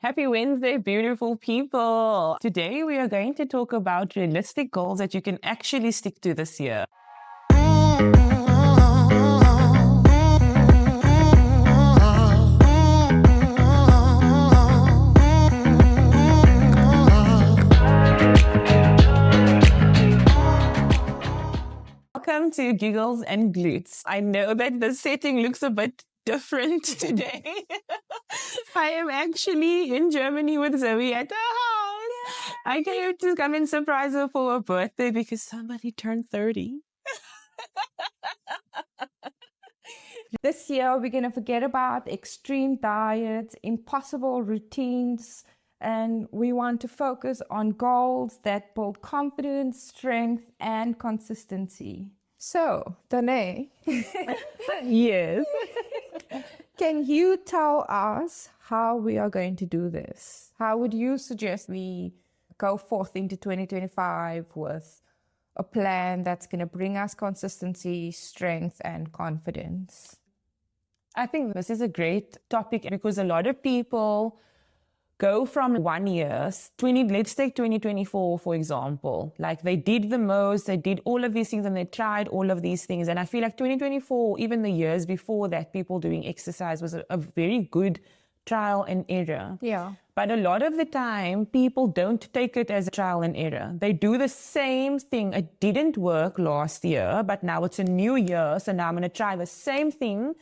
Happy Wednesday, beautiful people. Today we are going to talk about realistic goals that you can actually stick to this year. Welcome to Giggles and Glutes. I know that the setting looks a bit different today. I am actually in Germany with Zoe at the house. I came to come and surprise her for her birthday because somebody turned 30. This year, we're going to forget about extreme diets, impossible routines, and we want to focus on goals that build confidence, strength, and consistency. So, Donaé, Yes. can you tell us how we are going to do this? How would you suggest we go forth into 2025 with a plan that's going to bring us consistency, strength, and confidence? I think this is a great topic because a lot of people go from 1 year, let's take 2024, for example. Like they did the most, they did all of these things and they tried all of these things. And I feel like 2024, even the years before that, people doing exercise was a very good trial and error. Yeah. But a lot of the time, people don't take it as a trial and error. They do the same thing. It didn't work last year, but now it's a new year. So now I'm going to try the same thing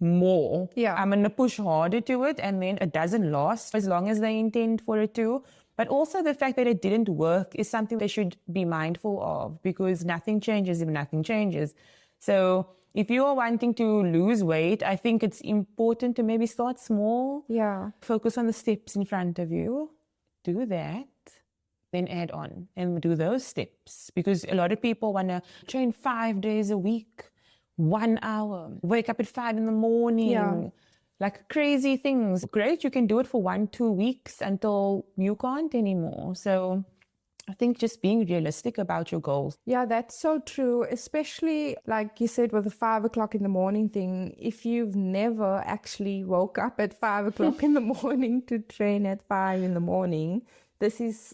more. Yeah. I'm going to push harder to it, and then it doesn't last as long as they intend for it to. But also the fact that it didn't work is something they should be mindful of, because nothing changes if nothing changes. So if you are wanting to lose weight, I think it's important to maybe start small. Yeah. Focus on the steps in front of you. Do that. Then add on and do those steps. Because a lot of people want to train 5 days a week. 1 hour, wake up at 5 in the morning, Yeah. like crazy things. Great, you can do it for 1-2 weeks until you can't anymore. So I think just being realistic about your goals. Yeah, that's so true. Especially like you said with the 5 o'clock in the morning thing. If you've never actually woke up at 5 o'clock in the morning to train at 5 in the morning, this is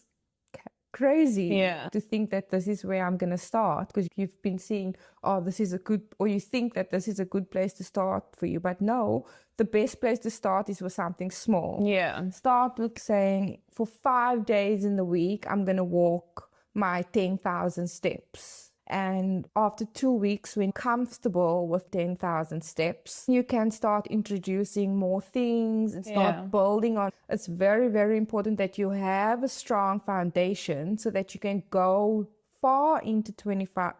crazy to think that this is where I'm going to start, because you've been seeing, oh, this is a good, or you think that this is a good place to start for you. But no, the best place to start is with something small. Yeah. Start with saying, for 5 days in the week, I'm going to walk my 10,000 steps. And after 2 weeks, when comfortable with 10,000 steps, you can start introducing more things and start building on. It's very, very important that you have a strong foundation so that you can go far into 25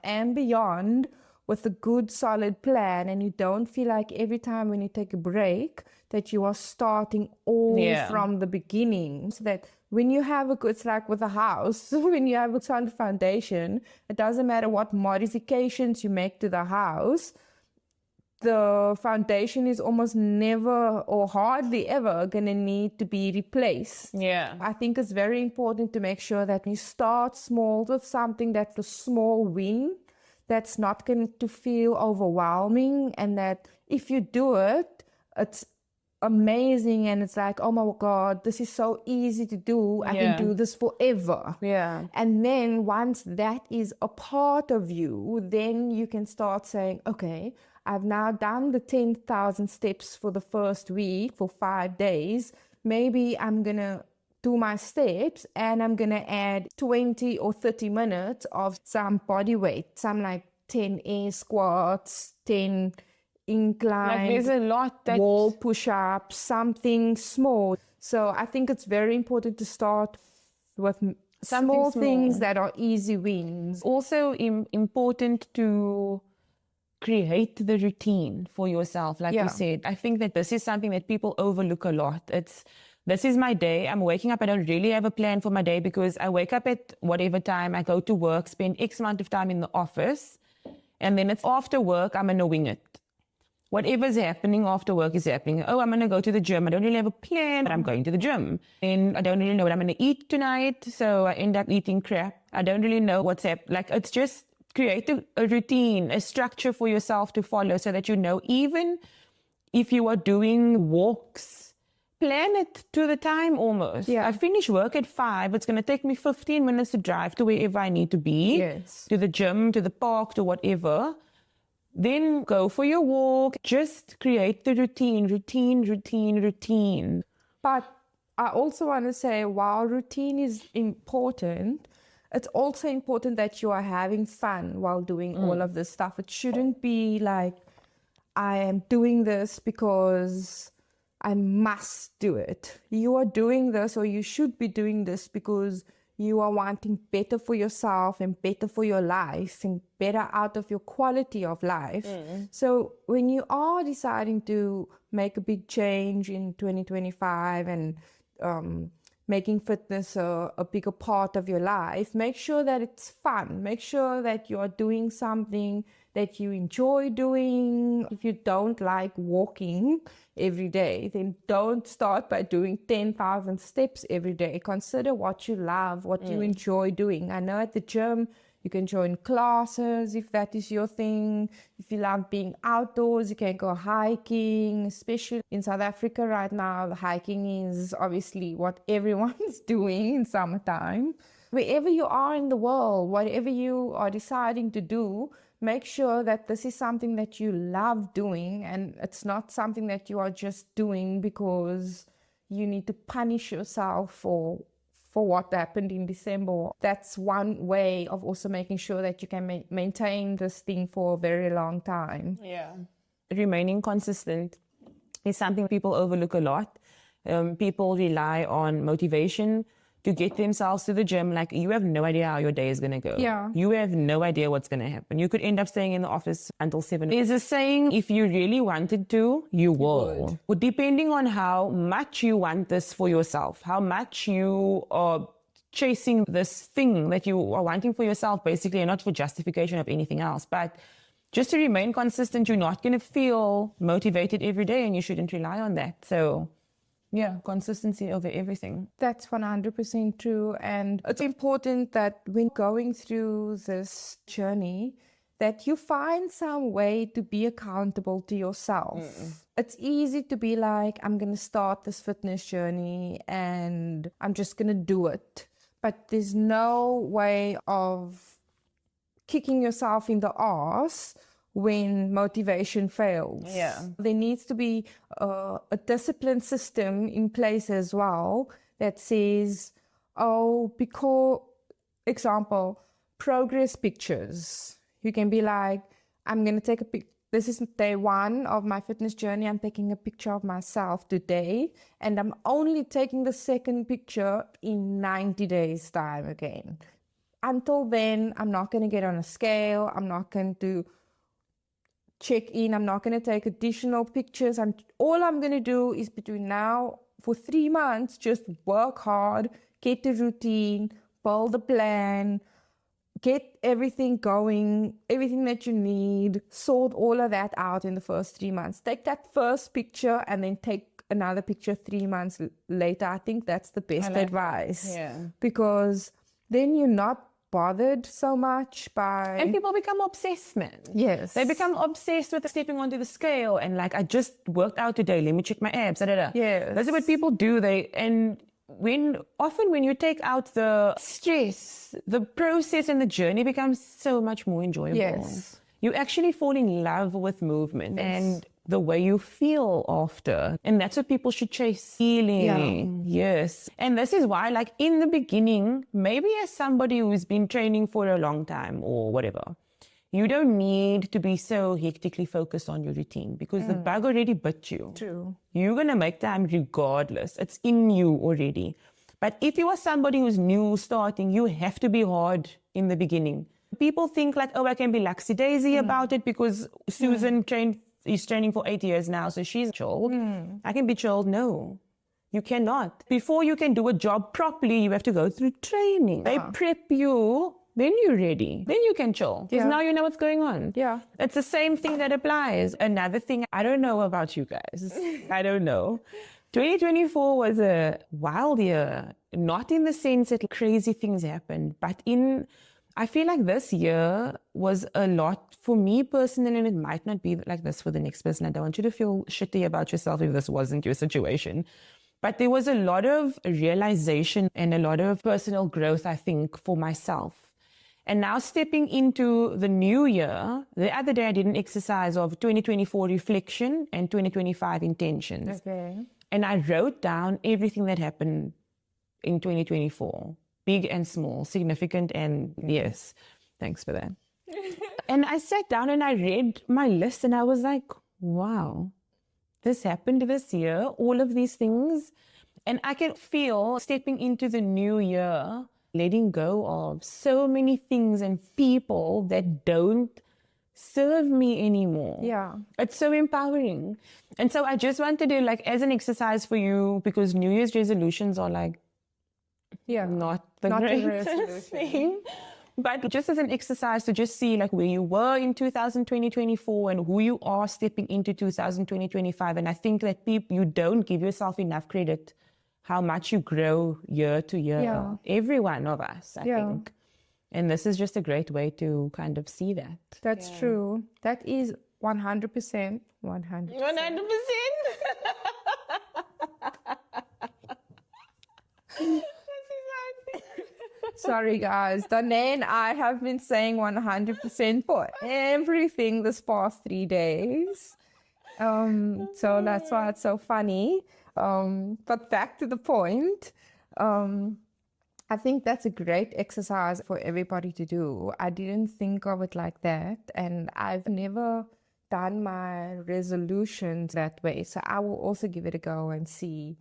and beyond with a good, solid plan. And you don't feel like every time when you take a break that you are starting all from the beginning. So that when you have a good, it's like with a house, when you have a solid foundation, it doesn't matter what modifications you make to the house, the foundation is almost never or hardly ever going to need to be replaced. Yeah. I think it's very important to make sure that you start small with something that's a small win, that's not going to feel overwhelming, and that if you do it, it's amazing and it's like, oh my God, this is so easy to do. I can do this forever. Yeah. And then once that is a part of you, then you can start saying, okay, I've now done the 10,000 steps for the first week for 5 days. Maybe I'm going to do my steps and I'm going to add 20 or 30 minutes of some body weight, some like 10 air squats, 10 incline, Like there's a lot that wall push-ups, something small. So I think it's very important to start with small things that are easy wins. Also important to create the routine for yourself, like you said. I think that this is something that people overlook a lot. This is my day. I'm waking up. I don't really have a plan for my day because I wake up at whatever time. I go to work, spend X amount of time in the office, and then it's after work, I'm going to wing it. Whatever's happening after work is happening. Oh, I'm going to go to the gym. I don't really have a plan, but I'm going to the gym. And I don't really know what I'm going to eat tonight, so I end up eating crap. I don't really know what's happening. Like, it's just create a routine, a structure for yourself to follow so that you know even If you are doing walks, plan it to the time almost. Yeah. I finish work at 5. It's going to take me 15 minutes to drive to wherever I need to be. Yes. To the gym, to the park, to whatever. Then go for your walk. Just create the routine. But I also want to say, while routine is important, it's also important that you are having fun while doing all of this stuff. It shouldn't be like, I am doing this because I must do it. You are doing this, or you should be doing this, because you are wanting better for yourself and better for your life and better out of your quality of life. So when you are deciding to make a big change in 2025 and making fitness a bigger part of your life, make sure that it's fun. Make sure that you are doing something that you enjoy doing. If you don't like walking every day, then don't start by doing 10,000 steps every day. Consider what you love, what you enjoy doing. I know at the gym, you can join classes if that is your thing. If you love being outdoors, you can go hiking, especially in South Africa right now. Hiking is obviously what everyone's doing in summertime. Wherever you are in the world, whatever you are deciding to do, make sure that this is something that you love doing, and it's not something that you are just doing because you need to punish yourself for what happened in December. That's one way of also making sure that you can maintain this thing for a very long time. Yeah. Remaining consistent is something people overlook a lot. People rely on motivation to get themselves to the gym. Like, you have no idea how your day is going to go. Yeah. You have no idea what's going to happen. You could end up staying in the office until 7. There's a saying, if you really wanted to, you will. Well, depending on how much you want this for yourself, how much you are chasing this thing that you are wanting for yourself, basically, and not for justification of anything else. But just to remain consistent, you're not going to feel motivated every day, and you shouldn't rely on that. So yeah, consistency over everything. That's 100% true. And it's important that when going through this journey, that you find some way to be accountable to yourself. It's easy to be like, I'm going to start this fitness journey and I'm just going to do it. But there's no way of kicking yourself in the arse when motivation fails. Yeah. There needs to be a discipline system in place as well that says, example, progress pictures. You can be like, I'm going to take a pic. This is day 1 of my fitness journey. I'm taking a picture of myself today, and I'm only taking the second picture in 90 days time again. Until then, I'm not going to get on a scale. I'm not going to check in. I'm not going to take additional pictures. All I'm going to do is between now for 3 months, just work hard, get the routine, build a plan, get everything going, everything that you need, sort all of that out in the first 3 months. Take that first picture and then take another picture 3 months later. I think that's the best advice. Yeah. Because then you're not bothered so much by... And people become obsessed, man. Yes. They become obsessed with stepping onto the scale and like, I just worked out today, let me check my abs. Yes. That's what people do. Often when you take out the stress, the process and the journey becomes so much more enjoyable. Yes. You actually fall in love with movement and the way you feel after. And that's what people should chase. Feeling. Yeah. Yes. And this is why, like, in the beginning, maybe as somebody who's been training for a long time or whatever, you don't need to be so hectically focused on your routine because the bug already bit you. True. You're going to make time regardless. It's in you already. But if you are somebody who's new starting, you have to be hard in the beginning. People think like, I can be laxy-daisy about it because Susan is training for 8 years now, so she's chilled. I can be chilled. No, you cannot. Before you can do a job properly, you have to go through training. They prep you, then you're ready. Then you can chill because now you know what's going on. Yeah. It's the same thing that applies. Another thing, I don't know about you guys. I don't know. 2024 was a wild year, not in the sense that crazy things happened, but I feel like this year was a lot for me personally, and it might not be like this for the next person. I don't want you to feel shitty about yourself if this wasn't your situation. But there was a lot of realization and a lot of personal growth, I think, for myself. And now stepping into the new year, the other day I did an exercise of 2024 reflection and 2025 intentions. Okay. And I wrote down everything that happened in 2024. Big and small, significant and yes. Thanks for that. And I sat down and I read my list and I was like, wow, this happened this year, all of these things. And I can feel stepping into the new year, letting go of so many things and people that don't serve me anymore. Yeah. It's so empowering. And so I just wanted to, like, as an exercise for you, because New Year's resolutions are like, not the greatest thing, but just as an exercise to just see like where you were in 2024 and who you are stepping into 2025. And I think that you don't give yourself enough credit how much you grow year to year. Yeah. Every one of us, I think. And this is just a great way to kind of see that. That's true. That is 100%. 100%. Sorry, guys. Donaé and I have been saying 100% for everything this past 3 days. So that's why it's so funny. But back to the point, I think that's a great exercise for everybody to do. I didn't think of it like that, and I've never done my resolutions that way. So I will also give it a go and see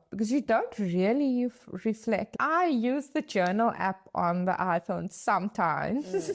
because you don't really reflect. I use the journal app on the iPhone sometimes,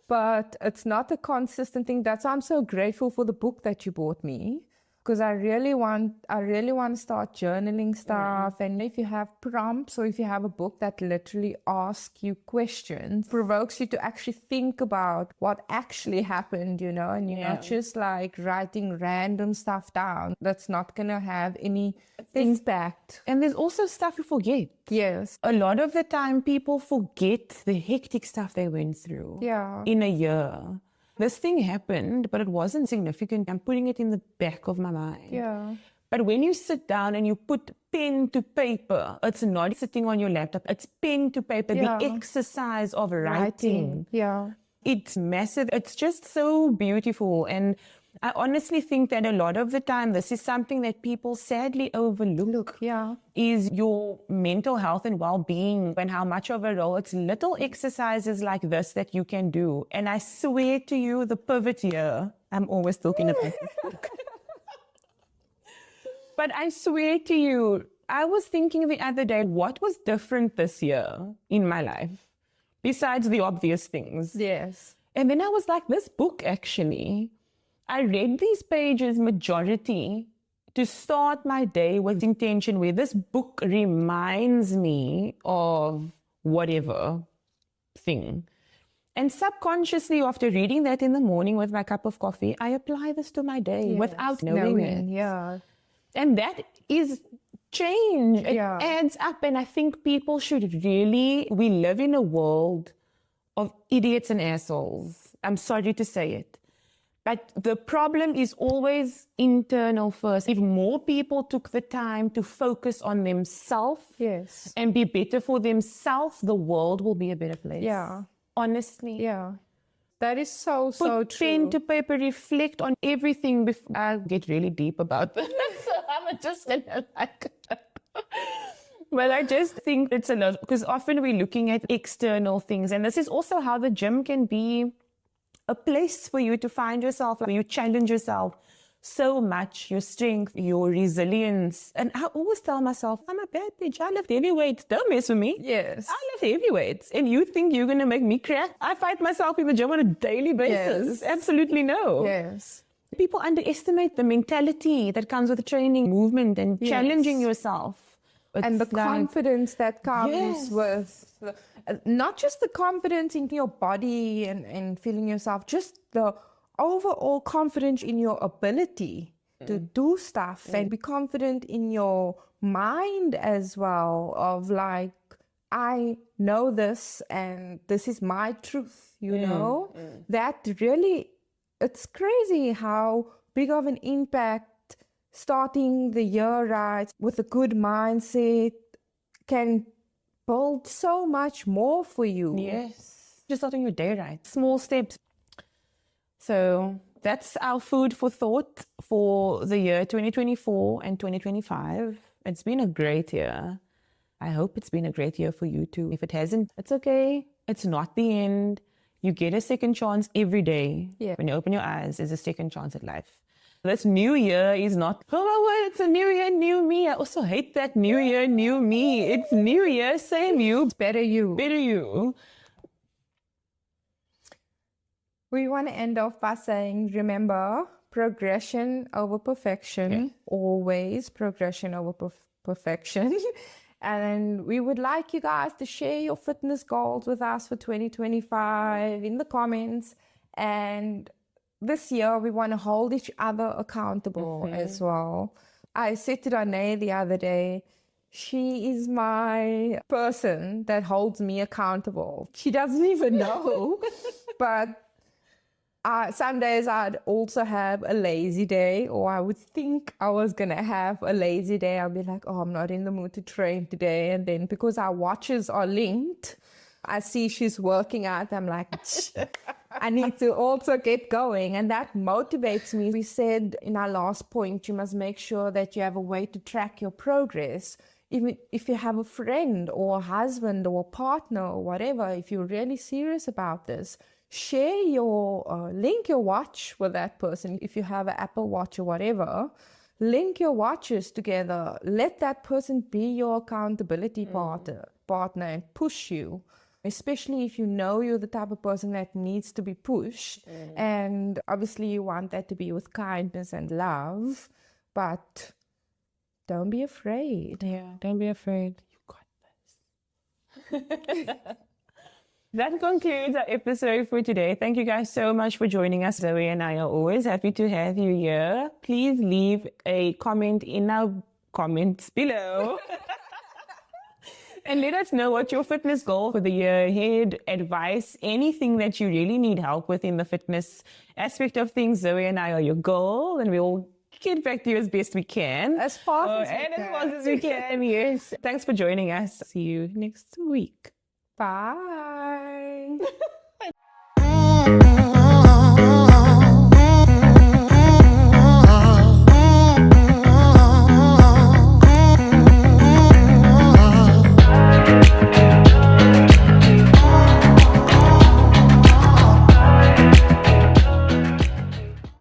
but it's not a consistent thing. That's why I'm so grateful for the book that you bought me, because I really want to start journaling stuff. And if you have prompts or if you have a book that literally asks you questions, provokes you to actually think about what actually happened, and you're not just like writing random stuff down that's not going to have any impact. And there's also stuff you forget. Yes. A lot of the time people forget the hectic stuff they went through in a year. This thing happened, but it wasn't significant. I'm putting it in the back of my mind. Yeah. But when you sit down and you put pen to paper, it's not sitting on your laptop. It's pen to paper, the exercise of writing. Yeah. It's massive. It's just so beautiful. And I honestly think that a lot of the time, this is something that people sadly overlook. Is your mental health and well-being, and how much of a role it's little exercises like this that you can do. And I swear to you, the pivot year, I'm always talking about this book. But I swear to you, I was thinking the other day, what was different this year in my life? Besides the obvious things. Yes. And then I was like, this book actually, I read these pages majority to start my day with intention, where this book reminds me of whatever thing. And subconsciously, after reading that in the morning with my cup of coffee, I apply this to my day without knowing it. Yeah. And that is change. It adds up. And I think people should we live in a world of idiots and assholes. I'm sorry to say it. But the problem is always internal first. If more people took the time to focus on themselves and be better for themselves, the world will be a better place. Yeah. Honestly. Yeah. That is so true. Put pen to paper, reflect on everything before I get really deep about this. So I'm just like... Well, I just think it's a lot, because often we're looking at external things. And this is also how the gym can be a place for you to find yourself, where you challenge yourself so much, your strength, your resilience. And I always tell myself, I'm a bad bitch. I lift heavy weights. Don't mess with me. Yes. I lift heavy weights. And you think you're going to make me crack? I fight myself in the gym on a daily basis. Absolutely no. Yes. People underestimate the mentality that comes with training, movement, and challenging yourself. And the confidence that comes with... not just the confidence in your body and feeling yourself, just the overall confidence in your ability to do stuff and be confident in your mind as well, of like I know this and this is my truth, you know, that really, it's crazy how big of an impact starting the year right with a good mindset can build so much more for you. Yes. Just starting your day right. Small steps. So that's our food for thought for the year 2024 and 2025. It's been a great year. I hope it's been a great year for you too. If it hasn't, it's okay. It's not the end. You get a second chance every day. Yeah. When you open your eyes, there's a second chance at life. This new year is not, oh my word, it's a new year, new me. I also hate that new year, new me. It's new year, same you. It's better you. Better you. We want to end off by saying, remember, progression over perfection. Okay. Always progression over perfection. And we would like you guys to share your fitness goals with us for 2025 in the comments. And this year, we want to hold each other accountable as well. I said to Donaé the other day, she is my person that holds me accountable. She doesn't even know, but some days I'd also have a lazy day, or I would think I was going to have a lazy day. I'll be like, oh, I'm not in the mood to train today. And then because our watches are linked, I see she's working out. I'm like, I need to also get going. And that motivates me. We said in our last point, you must make sure that you have a way to track your progress. Even if you have a friend or a husband or a partner or whatever, if you're really serious about this, share your, link your watch with that person. If you have an Apple Watch or whatever, link your watches together. Let that person be your accountability partner and push you, especially if you know you're the type of person that needs to be pushed. And obviously you want that to be with kindness and love, but don't be afraid. Yeah, don't be afraid. You got this. That concludes our episode for today. Thank you guys so much for joining us. Zoe and I are always happy to have you here. Please leave a comment in our comments below. And let us know what your fitness goal for the year ahead, advice, anything that you really need help with in the fitness aspect of things. Zoe and I are your goal, and we'll get back to you as best we can. As fast as we can, yes. Thanks for joining us. See you next week. Bye.